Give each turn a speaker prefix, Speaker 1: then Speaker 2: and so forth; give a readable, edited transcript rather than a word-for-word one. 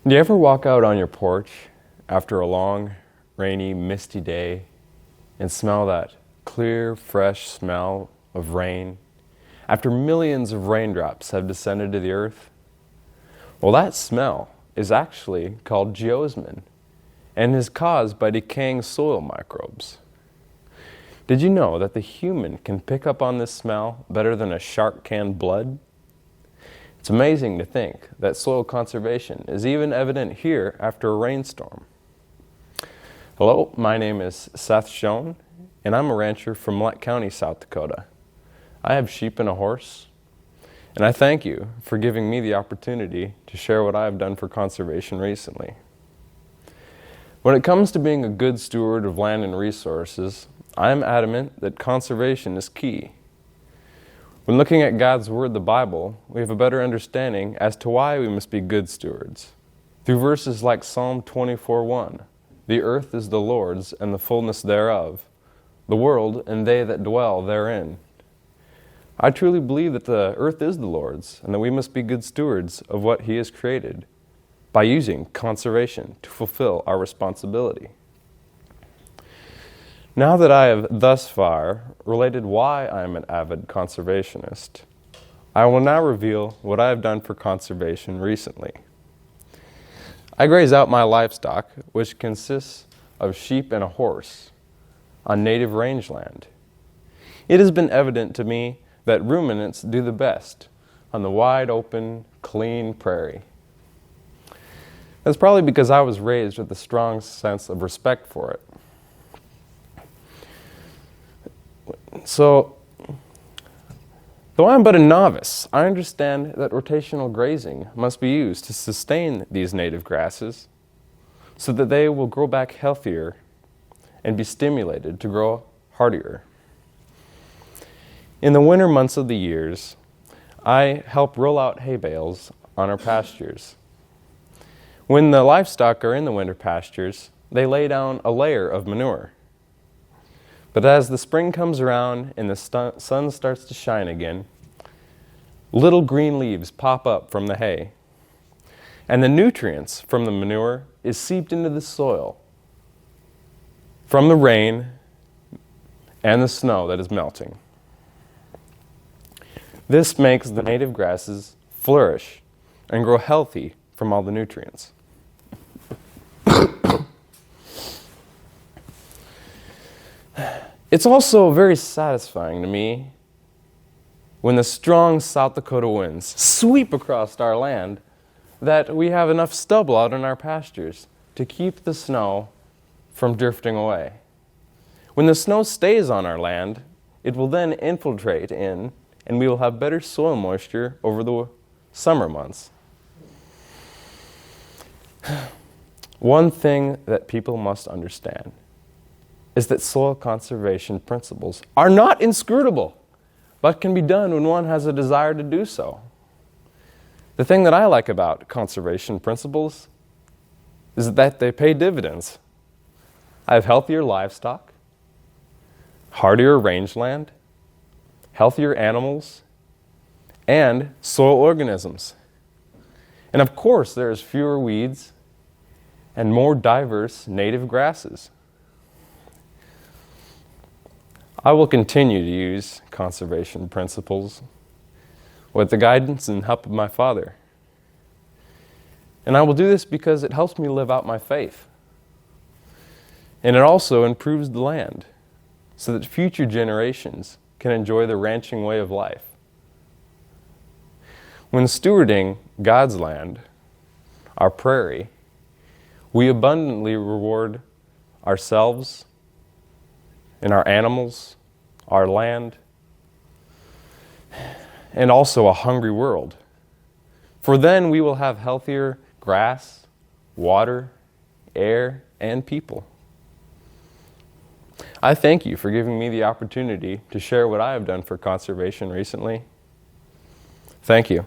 Speaker 1: Do you ever walk out on your porch after a long, rainy, misty day and smell that clear, fresh smell of rain after millions of raindrops have descended to the earth? Well, that smell is actually called geosmin and is caused by decaying soil microbes. Did you know that the human can pick up on this smell better than a shark can blood? It's amazing to think that soil conservation is even evident here after a rainstorm. Hello, my name is Seth Schoon, and I'm a rancher from Lett County, South Dakota. I have sheep and a horse, and I thank you for giving me the opportunity to share what I have done for conservation recently. When it comes to being a good steward of land and resources, I am adamant that conservation is key. When looking at God's Word, the Bible, we have a better understanding as to why we must be good stewards. Through verses like Psalm 24:1, "The earth is the Lord's and the fullness thereof, the world and they that dwell therein." I truly believe that the earth is the Lord's and that we must be good stewards of what He has created by using conservation to fulfill our responsibility. Now that I have thus far related why I am an avid conservationist, I will now reveal what I have done for conservation recently. I graze out my livestock, which consists of sheep and a horse, on native rangeland. It has been evident to me that ruminants do the best on the wide open, clean prairie. That's probably because I was raised with a strong sense of respect for it. So, though I am but a novice, I understand that rotational grazing must be used to sustain these native grasses so that they will grow back healthier and be stimulated to grow hardier. In the winter months of the years, I help roll out hay bales on our pastures. When the livestock are in the winter pastures, they lay down a layer of manure. But as the spring comes around and the sun starts to shine again, little green leaves pop up from the hay, and the nutrients from the manure is seeped into the soil from the rain and the snow that is melting. This makes the native grasses flourish and grow healthy from all the nutrients. It's also very satisfying to me when the strong South Dakota winds sweep across our land that we have enough stubble out in our pastures to keep the snow from drifting away. When the snow stays on our land, it will then infiltrate in, and we will have better soil moisture over the summer months. One thing that people must understand is that soil conservation principles are not inscrutable, but can be done when one has a desire to do so. The thing that I like about conservation principles is that they pay dividends. I have healthier livestock, hardier rangeland, healthier animals, and soil organisms. And of course, there's fewer weeds and more diverse native grasses. I will continue to use conservation principles with the guidance and help of my Father. And I will do this because it helps me live out my faith. And it also improves the land so that future generations can enjoy the ranching way of life. When stewarding God's land, our prairie, we abundantly reward ourselves and our animals, our land, and also a hungry world. For then we will have healthier grass, water, air, and people. I thank you for giving me the opportunity to share what I have done for conservation recently. Thank you.